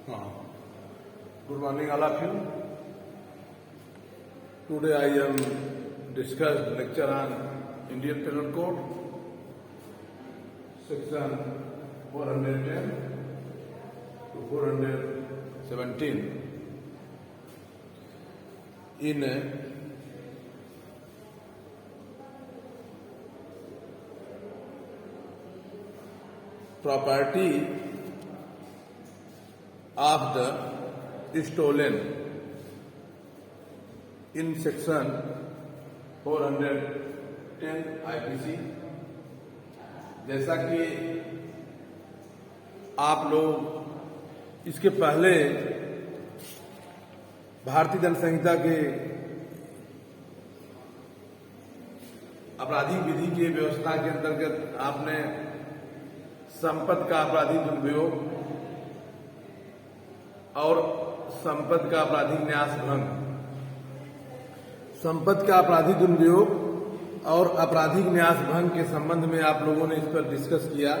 Good morning, all of you. Today I am discussed lecture on Indian Penal Code, section 410 to 417. In property of the stolen in section 410 IPC, जैसा कि आप लोग इसके पहले भारतीय दंड संहिता के आपराधिक विधि की व्यवस्था के अंतर्गत आपने संपत्ति का आपराधिक दुरुपयोग और संपत्ति का आपराधिक न्यास भंग, संपत्ति का आपराधिक दुरुपयोग और आपराधिक न्यास भंग के संबंध में आप लोगों ने इस पर डिस्कस किया,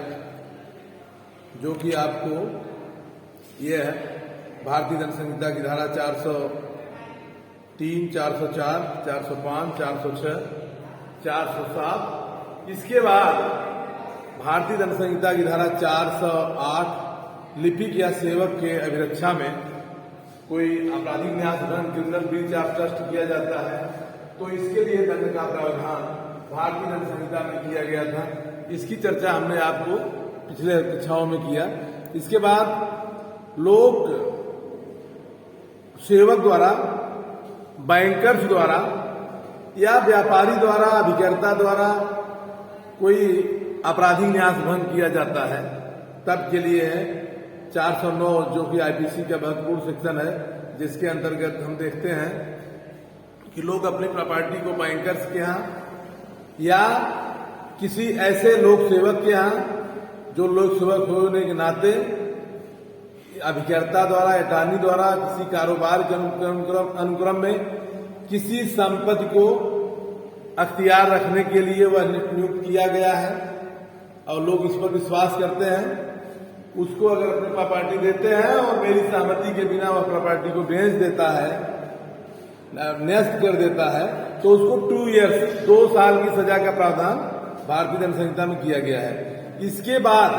जो कि आपको यह भारतीय दंड संहिता की धारा 403, 404, 405, 406, 407, इसके बाद भारतीय दंड संहिता की धारा 408 लिपिक या सेवक के अभिरक्षा में कोई आपराधिक न्यास भंग, क्रिमिनल ब्रीच ऑफ ट्रस्ट किया जाता है तो इसके लिए दंड का प्रावधान भारतीय दंड संहिता में किया गया था। इसकी चर्चा हमने आपको पिछले कक्षाओं में किया। इसके बाद लोग सेवक द्वारा, बैंकर्स द्वारा या व्यापारी द्वारा, अभिकर्ता द्वारा कोई आपराधिक न्यास भंग किया जाता है, तब के लिए 409 जो कि आईपीसी का महत्वपूर्ण सेक्शन है, जिसके अंतर्गत हम देखते हैं कि लोग अपनी प्रॉपर्टी को बैंकर्स के यहाँ या किसी ऐसे लोक सेवक के यहाँ जो लोक सेवक होने के नाते अभिकर्ता द्वारा, अटॉर्नी द्वारा किसी कारोबार के अनुक्रम में किसी संपत्ति को अख्तियार रखने के लिए वह नियुक्त किया गया है और लोग इस पर विश्वास करते हैं, उसको अगर अपनी प्रॉपर्टी देते हैं और मेरी सहमति के बिना वह प्रॉपर्टी को बेच देता है, न्यस्त कर देता है, तो उसको 2 इयर्स 2 साल की सजा का प्रावधान भारतीय दंड संहिता में किया गया है। इसके बाद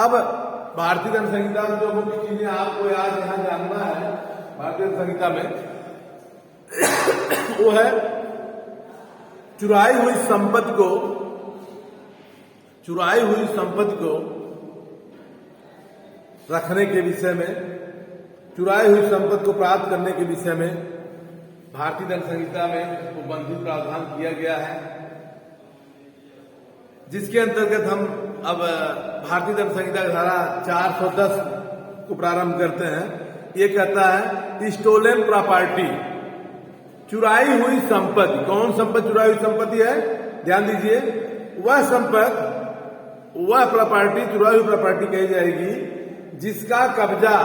अब भारतीय दंड संहिता में जो मुख्य चीजें आपको आज यहाँ जानना है भारतीय दंड संहिता में, वो है चुराई हुई संपत्ति को रखने के विषय में, चुराई हुई संपत्ति को प्राप्त करने के विषय में भारतीय दंड संहिता में उपबंधित प्रावधान किया गया है, जिसके अंतर्गत हम अब भारतीय दंड संहिता की धारा 410 को प्रारंभ करते हैं। ये कहता है स्टोलन प्रॉपर्टी, चुराई हुई संपत्ति। कौन संपत्ति चुराई हुई संपत्ति है? ध्यान दीजिए, वह संपत्ति, वह प्रॉपर्टी चुराई हुई प्रॉपर्टी कही जाएगी जिसका कब्जा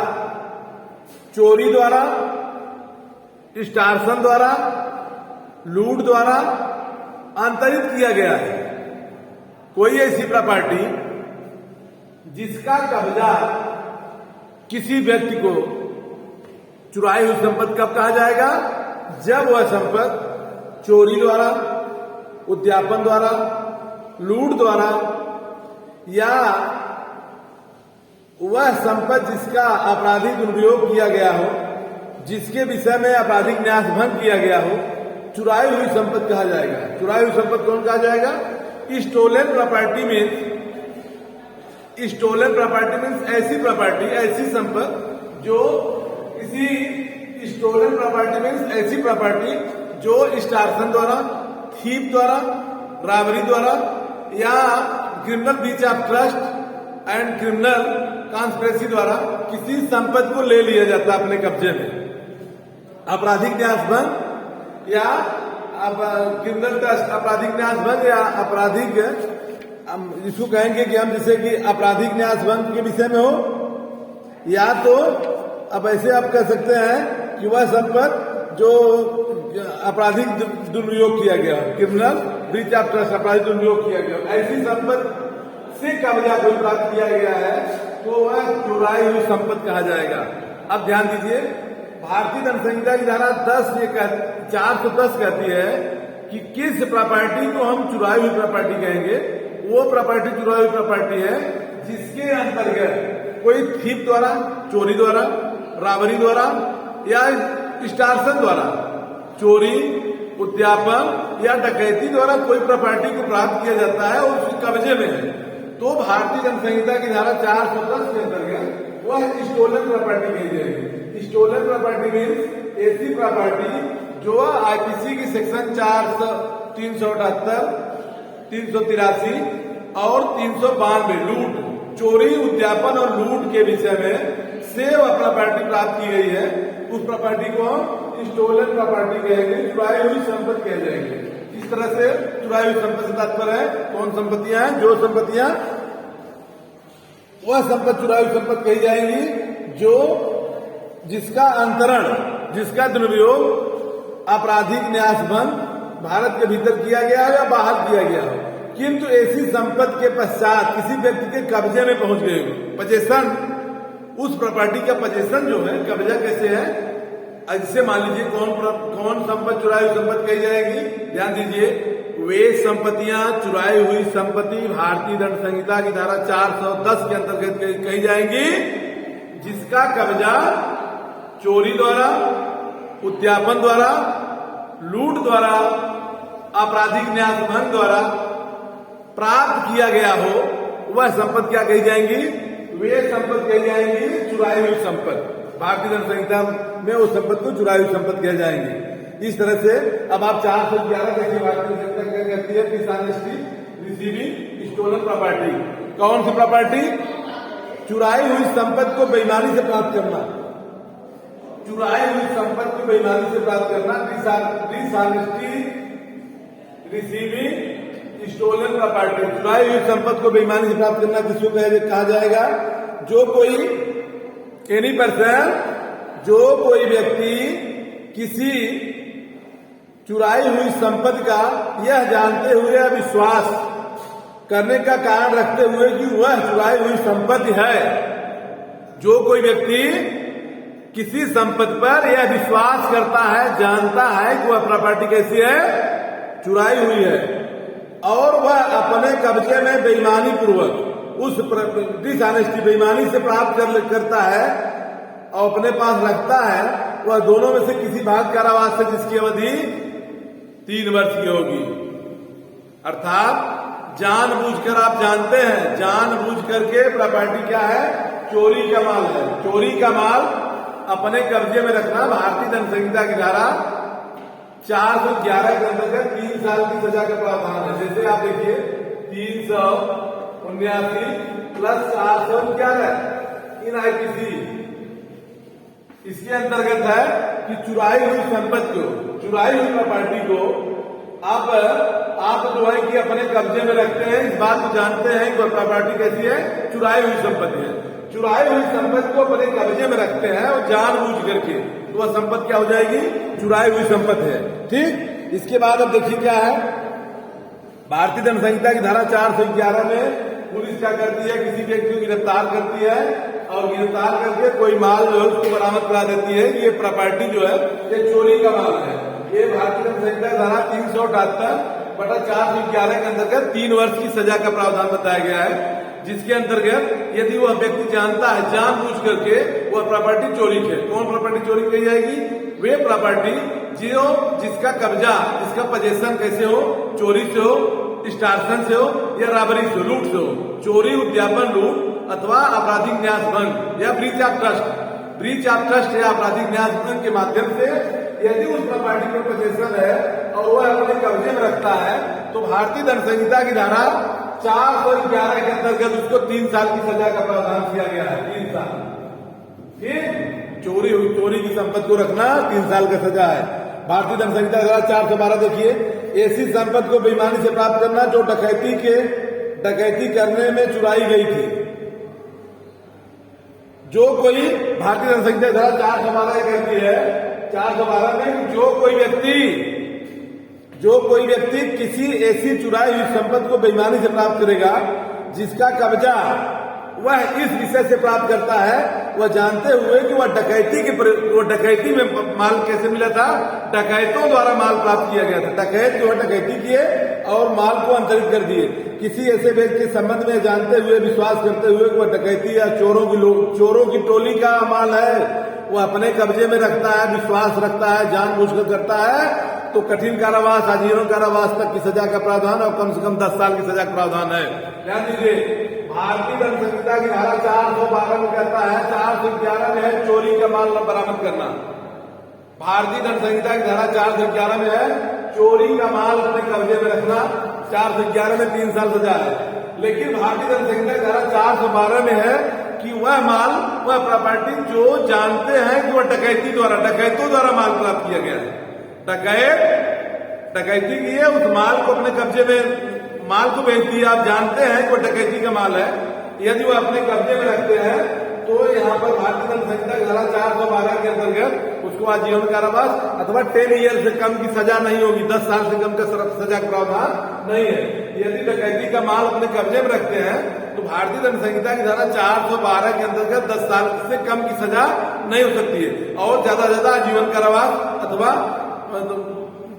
चोरी द्वारा, एक्सटॉर्शन द्वारा, लूट द्वारा अंतरित किया गया है। कोई ऐसी प्रॉपर्टी जिसका कब्जा किसी व्यक्ति को, चुराई हुई संपत्ति कब कहा जाएगा? जब वह संपत्ति चोरी द्वारा, उद्यापन द्वारा, लूट द्वारा या वह संपत्ति जिसका आपराधिक दुरुपयोग किया गया हो, जिसके विषय में आपराधिक न्यास भंग किया गया हो, चुराई हुई संपत्ति कहा जाएगा। चुराई हुई संपत्ति कौन कहा जाएगा? स्टोलन प्रॉपर्टी मीन्स ऐसी प्रॉपर्टी, ऐसी संपत्ति जो किसी स्टोलन प्रॉपर्टी मीन्स ऐसी प्रॉपर्टी जो एक्सटॉर्शन द्वारा, थीफ द्वारा, रॉबरी द्वारा या criminal breach of trust and criminal conspiracy द्वारा किसी संपत्ति को ले लिया जाता है अपने कब्जे में। आपराधिक न्यास भंग या क्रिमिनल ट्रस्ट, आपराधिक न्यास भंग या आपराधिक, इसको कहेंगे कि हम जैसे कि आपराधिक न्यास भंग के विषय में हो, या तो अब ऐसे आप कह सकते हैं कि वह संपत्ति जो आपराधिक दुरुपयोग किया गया, क्रिमिनल ब्रीच ऑफ ट्रस्ट, आपराधिक दुरुपयोग किया गया, ऐसी संपत्ति से कब्जा कोई प्राप्त किया गया है तो वह चुराई हुई संपत्ति कहा जाएगा। अब ध्यान दीजिए, भारतीय दंड संहिता की धारा 410 कहती है कि किस प्रॉपर्टी को हम चुराई हुई प्रॉपर्टी कहेंगे। वो प्रॉपर्टी चुराई हुई प्रॉपर्टी है जिसके अंतर्गत कोई थीप द्वारा, चोरी द्वारा, राबरी द्वारा या एक्सटॉर्शन द्वारा, चोरी, उद्यापन या डकैती द्वारा कोई प्रॉपर्टी को प्राप्त किया जाता है और उसके कब्जे में है, तो भारतीय दंड संहिता की धारा 410 के अंतर्गत वह स्टोलन प्रॉपर्टी कही जाएगी। स्टोलन प्रॉपर्टी मीन्स ऐसी प्रॉपर्टी जो आईपीसी की सेक्शन 378, 383 और 392 लूट, चोरी, उद्यापन और लूट के विषय में से वह प्रॉपर्टी प्राप्त की गई है, उस प्रॉपर्टी को हम स्टोलन प्रॉपर्टी कहेंगे, चुराई हुई संपत्ति कह जाएंगे। इस तरह से चुराई हुई संपत्ति से तात्पर्य है कौन संपत्तियां हैं, जो संपत्तियां वह संपत्ति चुराई हुई संपत्ति कही जाएंगी जो जिसका अंतरण, जिसका दुरुपयोग आपराधिक न्यास बंद भारत के भीतर किया गया हो या बाहर किया गया हो, किंतु ऐसी संपत्ति के पश्चात किसी व्यक्ति के कब्जे में पहुंच गए हो। पजेशन, उस प्रॉपर्टी का पजेशन जो है, कब्जा कैसे है, ऐसे मान लीजिए कौन संपत्ति चुराई हुई संपत्ति कही जाएगी। ध्यान दीजिए, वे संपत्तियां चुराई हुई संपत्ति भारतीय दंड संहिता की धारा 410 के अंतर्गत कही जाएंगी जिसका कब्जा चोरी द्वारा, उद्यापन द्वारा, लूट द्वारा, आपराधिक न्यास भंग द्वारा प्राप्त किया गया हो, वह संपत्ति क्या कही जाएंगी, वे संपत्ति कही जाएंगी चुराई हुई संपत्ति। भारतीय दंड संहिता में उस संपत्ति को चुराई हुई संपत्ति कह जाएंगे। इस तरह से अब आप 411 देखिए, भारतीय दंड संहिता क्या कहती है, डिसऑनेस्टी रिसीविंग स्टोलन प्रॉपर्टी। कौन सी प्रॉपर्टी, चुराई हुई संपत्ति को बेईमानी से प्राप्त करना, चुराई हुई संपत्ति को बेईमानी से प्राप्त करना, डिसऑनेस्टी रिसीविंग स्टोलन प्रॉपर्टी। चुराई हुई संपत्ति को बेईमानी से प्राप्त करना किसको कहा जाएगा, जो कोई एनी पर्सन, जो कोई व्यक्ति किसी चुराई हुई संपत्ति का यह जानते हुए या विश्वास करने का कारण रखते हुए कि वह चुराई हुई संपत्ति है, जो कोई व्यक्ति किसी संपत्ति पर यह विश्वास करता है, जानता है कि वह प्रॉपर्टी कैसी है, चुराई हुई है, और वह अपने कब्जे में बेईमानी पूर्वक उस डिसऑनेस्टी बेईमानी से प्राप्त करता है और अपने पास रखता है, वह दोनों में से किसी भाग कारावास से जिसकी अवधि 3 वर्ष की होगी। अर्थात जानबूझकर, आप जानते हैं, जानबूझ करके प्रॉपर्टी क्या है, चोरी का माल है, चोरी का माल अपने कब्जे में रखना भारतीय दंड संहिता की धारा 411 के अंतर्गत 3 साल की सजा का प्रावधान है। जैसे आप देखिए 379 प्लस 411 इन आईपीसी, इसके अंतर्गत है कि चुराई हुई संपत्ति को, चुराई हुई प्रॉपर्टी को आप जो है कि अपने कब्जे में रखते हैं, इस बात को जानते हैं कि वह प्रॉपर्टी कैसी है, चुराई हुई संपत्ति है। चुराई हुई संपत्ति को अपने कब्जे में रखते हैं और जानबूझ करके, तो वह संपत्ति क्या हो जाएगी, चुराई हुई संपत्ति है। ठीक, इसके बाद अब देखिए क्या है, भारतीय दंड संहिता की धारा 411 में पुलिस क्या करती है, किसी व्यक्ति को गिरफ्तार करती है और गिरफ्तार करके कोई माल जो है उसको बरामद करा देती है कि ये प्रॉपर्टी जो है ये चोरी का माल है। ये भारतीय दंड संहिता धारा 378/411 के अंतर्गत 3 वर्ष की सजा का प्रावधान बताया गया है, जिसके अंतर्गत यदि वह व्यक्ति जानता है, जानबूझ करके वह प्रॉपर्टी चोरी है। कौन प्रॉपर्टी चोरी की जाएगी, वे प्रॉपर्टी जो जिसका कब्जा, जिसका पजेशन कैसे हो, चोरी से हो, एक्सटॉर्शन से हो या राबरी से, लूट से हो, चोरी, उद्यापन, लूट अथवा आपराधिक न्यास भंग या ब्रीच ऑफ ट्रस्ट या आपराधिक न्यास भंग के माध्यम से यदि उस प्रॉपर्टी पर पजेशन है और वह अपने कब्जे में रखता है, तो भारतीय दंड संहिता की धारा 411 के अंतर्गत उसको 3 साल की सजा का प्रावधान किया गया है। 3 साल, ठीक, चोरी की संपत्ति को रखना 3 साल का सजा है। भारतीय दंड संहिता धारा 412 देखिए, ऐसी संपत्ति को बेईमानी से प्राप्त करना जो डकैती करने में चुराई गई थी। जो कोई भारतीय दंड संहिता धारा 412 कहती है, 412 में जो कोई व्यक्ति किसी ऐसी चुराई हुई संपत्ति को बेईमानी से प्राप्त करेगा जिसका कब्जा वह इस विषय से प्राप्त करता है वह जानते हुए कि वह डकैती में माल कैसे मिला था, डकैतों द्वारा माल प्राप्त किया गया था। डकैत जो है डकैती किए और माल को अंतरित कर दिए। किसी ऐसे व्यक्ति के संबंध में जानते हुए, विश्वास करते हुए कि वह डकैती या चोरों की टोली का माल है, वह अपने कब्जे में रखता है, विश्वास रखता है, जानबूझकर करता है, तो कठिन कारावास, आजीवन कारावास तक की सजा का प्रावधान और कम से कम 10 साल की सजा का प्रावधान है। ध्यान दीजिए, भारतीय दंड संहिता की धारा 412 में कहता है, 411 में है चोरी का माल बरामद करना। भारतीय दंड संहिता की धारा 411 में है चोरी का माल अपने कब्जे में रखना, 411 में 3 साल सजा है। लेकिन भारतीय दंड संहिता की धारा 412 में है कि वह माल, वह प्रॉपर्टी जो जानते हैं कि वह डकैतों द्वारा माल प्राप्त किया गया है। डकैती की है, उस माल को अपने कब्जे में, माल को बेच दिया, आप जानते हैं कि वो डकैती का माल है, यदि वो अपने कब्जे में रखते हैं तो यहाँ पर भारतीय दंड संहिता की धारा 412 के अंतर्गत उसको आजीवन कारावास अथवा 10 ईयर से कम की सजा नहीं होगी, 10 साल से कम का सजा का प्रावधान नहीं है। यदि डकैती का माल अपने कब्जे में रखते हैं तो भारतीय दंड संहिता की धारा 412 के अंतर्गत 10 साल से कम की सजा नहीं हो सकती है और ज्यादा से ज्यादा आजीवन कारावास अथवा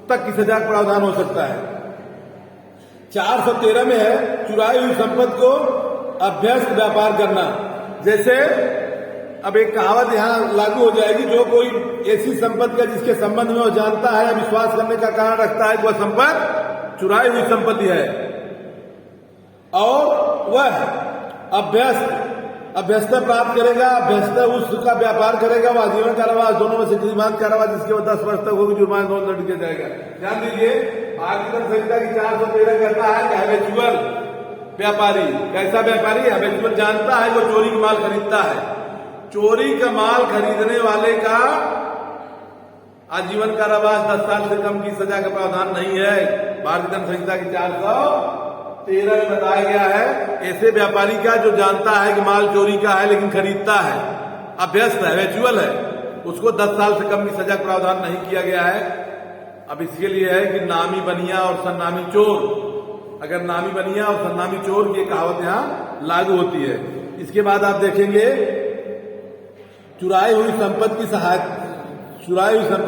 तक की सजा का प्रावधान हो सकता है। 413 में है चुराई हुई संपत्ति को अभ्यस्त व्यापार करना। जैसे अब एक कहावत यहां लागू हो जाएगी, जो कोई ऐसी संपत्ति का जिसके संबंध में वो जानता है या विश्वास करने का कारण रखता है कि वह संपत्ति चुराई हुई संपत्ति है और वह अभ्यस्त प्राप्त करेगा, अभ्यस्त उसका व्यापार करेगा, वह आजीवन कारावास, दोनों में से किसी बात कारावास जिसके बाद 10 वर्ष तक होगी, जुर्माना दोनों दंड किया जाएगा। ध्यान दीजिए, भारतीय दंड संहिता की 413 कहता है कि हैबिचुअल व्यापारी, कैसा व्यापारी? हैबिचुअल, जानता है वो चोरी का माल खरीदता है। चोरी का माल खरीदने वाले का आजीवन कारावास 10 साल से कम की सजा का प्रावधान नहीं है। भारतीय दंड संहिता की 413 में बताया गया है ऐसे व्यापारी का जो जानता है कि माल चोरी का है लेकिन खरीदता है, अभ्यस्त है, हैबिचुअल है, उसको 10 साल से कम की सजा का प्रावधान नहीं किया गया है। अब इसके लिए है कि नामी बनिया और सन्नामी चोर, अगर नामी बनिया और सन्नामी चोर की कहावत यहां लागू होती है। इसके बाद आप देखेंगे चुराई हुई संपत्ति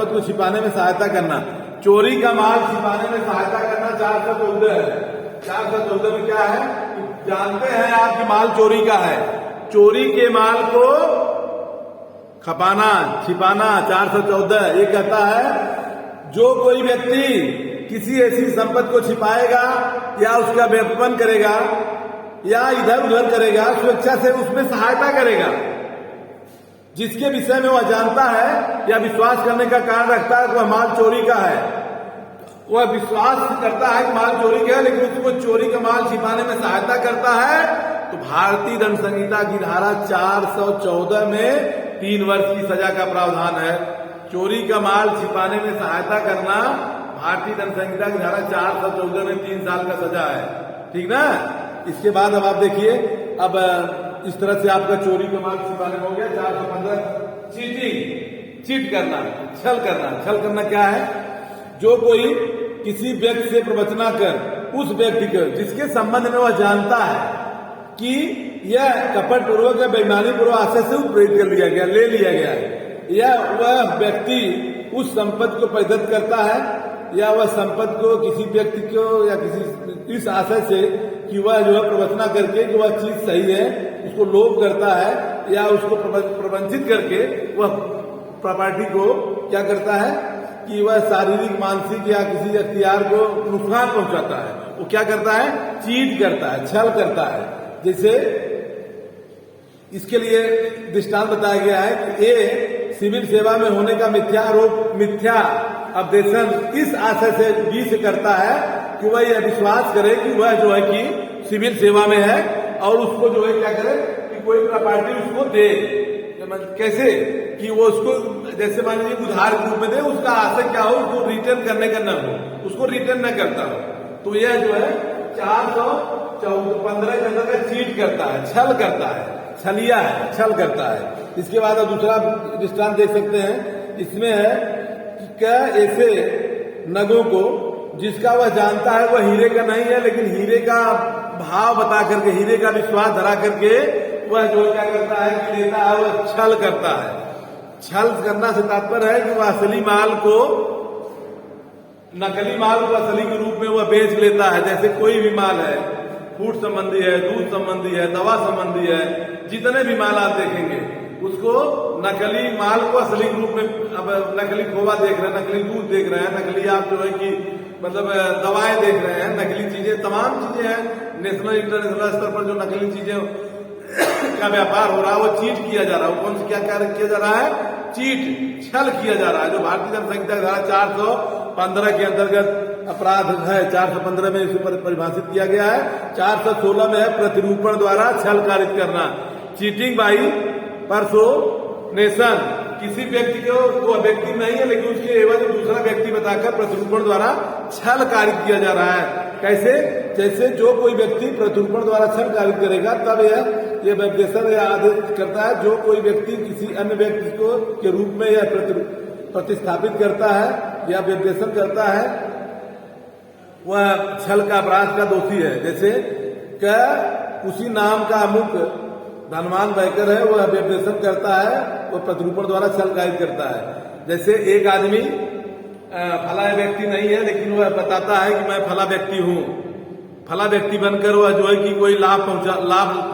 को छिपाने में सहायता करना। चोरी का माल छिपाने में सहायता करना 414 है। 414 में क्या है? जानते हैं आप कि माल चोरी का है, चोरी के माल को खपाना, छिपाना, 414 ये कहता है जो कोई व्यक्ति किसी ऐसी संपत्ति को छिपाएगा या उसका व्यापन करेगा या इधर उधर करेगा, स्वेच्छा से उसमें सहायता करेगा, जिसके विषय में वह जानता है या विश्वास करने का कारण रखता है कि वह माल चोरी का है, वह विश्वास करता है कि माल चोरी का है लेकिन उसको चोरी का माल छिपाने में सहायता करता है, तो भारतीय दंड संहिता की धारा 414 में 3 वर्ष की सजा का प्रावधान है। चोरी का माल छिपाने में सहायता करना भारतीय दंड संहिता की धारा 414 में 3 साल का सजा है। ठीक ना? इसके बाद अब आप देखिए, अब इस तरह से आपका चोरी का माल छिपाने में हो गया। 415 चीट करना, छल करना क्या है? जो कोई किसी व्यक्ति से प्रवचना कर उस व्यक्ति को जिसके संबंध में वह जानता है कि यह कपट पूर्वक या बेईमानी पूर्वक आशय से प्रेरित कर लिया गया, ले लिया गया है, या वह व्यक्ति उस संपत्ति को परिदत्त करता है या वह संपत्ति को किसी व्यक्ति को या किसी इस आशय से कि वह जो है प्रवचना करके कि वह चीज सही है उसको लोभ करता है या उसको प्रवंचित करके वह प्रॉपर्टी को क्या करता है कि वह शारीरिक, मानसिक या किसी अख्तियार को नुकसान पहुंचाता है, वो क्या करता है? चीट करता है, छल करता है। जैसे इसके लिए दृष्टांत बताया गया है कि ए सिविल सेवा में होने का मिथ्या अपदेशन इस आशय से बी से करता है कि वह यह विश्वास करे कि वह जो है कि सिविल सेवा में है और उसको जो है क्या करे कि कोई प्रॉपर्टी उसको दे। कैसे? कि वो उसको जैसे मान लीजिए उधार रूप में दे, उसका आशय क्या हो? उसको रिटर्न करने का न हो, उसको रिटर्न न करता हो, तो यह जो है 415 के अंदर चीट करता है, छल करता है, छलिया है, छल करता है। इसके बाद आप दूसरा दृष्टांत देख सकते हैं, इसमें है कि क्या ऐसे नगों को जिसका वह जानता है वह हीरे का नहीं है लेकिन हीरे का भाव बता करके, हीरे का विश्वास धरा करके वह जो क्या करता है कि लेता है, वह छल करता है। छल करना से तात्पर्य है कि वह असली माल को, नकली माल को असली के रूप में वह बेच लेता है। जैसे कोई भी माल है, फूड संबंधी है, दूध संबंधी है, दवा संबंधी है, जितने भी माल आप देखेंगे उसको नकली माल को असली रूप में, अब नकली खोवा देख रहे हैं, नकली दूध देख रहे हैं, नकली आप जो है कि मतलब दवाएं देख रहे हैं, नकली चीजें, तमाम चीजें हैं। नेशनल इंटरनेशनल स्तर पर जो नकली चीजें का व्यापार हो रहा है, वो चीट किया जा रहा है। वो कौन से क्या कार्य किया जा रहा है? चीट, छल किया जा रहा है। जो भारतीय जनसंख्या धारा 415 के अंतर्गत अपराध है, 415 में इसे परिभाषित किया गया है। 416 में है प्रतिरूपण द्वारा छल कारित करना, चीटिंग बाई पर्सोनेशन। किसी व्यक्ति को, वो व्यक्ति नहीं है लेकिन उसके एवज दूसरा व्यक्ति बताकर प्रतिरूपण द्वारा छल कारित किया जा रहा है। कैसे? जैसे जो कोई व्यक्ति प्रतिरूपण द्वारा छल कारित करेगा तब यह व्यवदेशन या आदेश करता है। जो कोई व्यक्ति किसी अन्य व्यक्ति को के रूप में यह प्रतिस्थापित करता है या व्यवदेशन करता है, वह छल का अपराध का दोषी है। जैसे क्या उसी नाम का अमुक धनवान बैंकर है, वह व्यवदेशन करता है, वह प्रतिरूपण द्वारा छल कारित करता है। जैसे एक आदमी फला व्यक्ति नहीं है लेकिन वह बताता है कि मैं फला व्यक्ति हूँ, फला व्यक्ति बनकर वह जो है कि कोई लाभ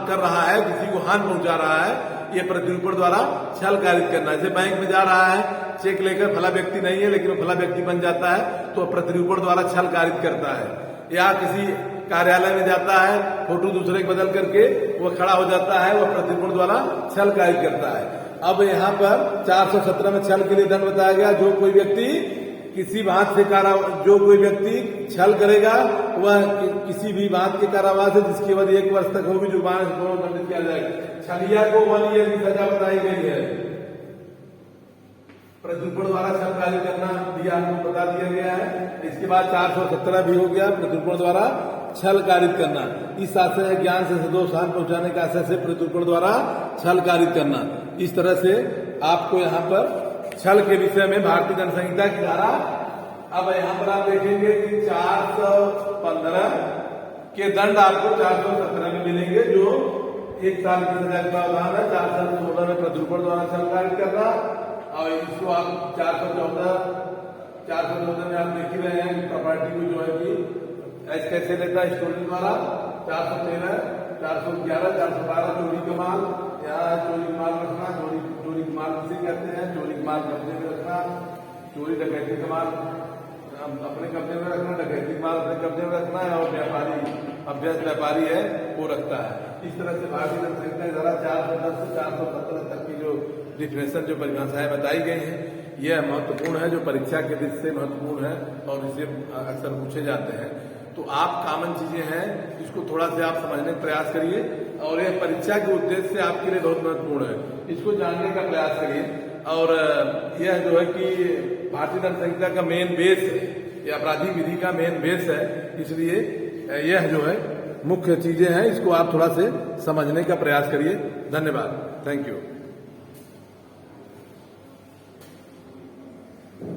कर रहा है, किसी को हानि पहुंचा रहा है, ये प्रतिरूपण द्वारा छल कारित करना। जैसे बैंक में जा रहा है, चेक लेकर फला व्यक्ति नहीं है लेकिन फला व्यक्ति बन जाता है, तो प्रतिरूपण द्वारा छल कारित करता है। या किसी कार्यालय में जाता है, फोटो दूसरे के बदल करके वह खड़ा हो जाता है, वह प्रतिरूपण द्वारा छल कारित करता है। अब यहाँ पर 417 में छल के लिए दंड बताया गया। जो कोई व्यक्ति किसी बात से जो कोई व्यक्ति छल करेगा वह किसी भी बात के कारावास है जिसकी अवधि 1 वर्ष तक होगी, जुर्माने से दोनों दंडित किया जाएगा। छलिया को 1 ईयर की सजा बताई गई है। प्रतिरूपण द्वारा छल कारित करना भी आपको बता दिया गया है। इसके बाद 417 भी हो गया, प्रतिरूपण द्वारा छल कारित करना। इस आशय है ज्ञान से सदोष हानि पहुंचाने का आशय से प्रतिरूपण द्वारा छल कारित करना। इस तरह से आपको यहाँ पर छल के विषय में भारतीय जनसंहिता की धारा, अब यहाँ पर आप देखेंगे कि 415 के दंड आपको 417 में मिलेंगे, जो 1 साल की सजा का प्रावधान है। 416 में प्रतिरूपण द्वारा छल कारित करना, और इसको आप 414 में आप देख ही रहे हैं कि प्रॉपर्टी को जो है कि ऐसे कैसे लेता है स्टोरी द्वारा। 413, 411, 412 चोरी का माल, यहाँ चोरी का माल रखना, चोरी का माल किसे कहते हैं? चोरी का माल कब्जे में रखना, चोरी डकैती का माल अपने कब्जे में रखना, डकैती का माल अपने कब्जे में रखना है, और व्यापारी अभ्यस्त व्यापारी है वो रखता है। इस तरह से भारतीय जनसंहिता धारा 410 से 417 तक की जो डिफिनेशन, जो परिभाषाएं बताई गई हैं, यह महत्वपूर्ण है, जो परीक्षा के दृष्टि से महत्वपूर्ण है और इसे अक्सर पूछे जाते हैं। तो आप कॉमन चीजें हैं, इसको थोड़ा सा आप समझने का प्रयास करिए, और यह परीक्षा के उद्देश्य से आपके लिए बहुत महत्वपूर्ण है, इसको जानने का प्रयास करिए। और यह जो है कि भारतीय जनसंहिता का मेन बेस है, यह आपराधिक विधि का मेन बेस है, इसलिए यह जो है मुख्य चीजें हैं, इसको आप थोड़ा से समझने का प्रयास करिए। धन्यवाद, थैंक यू।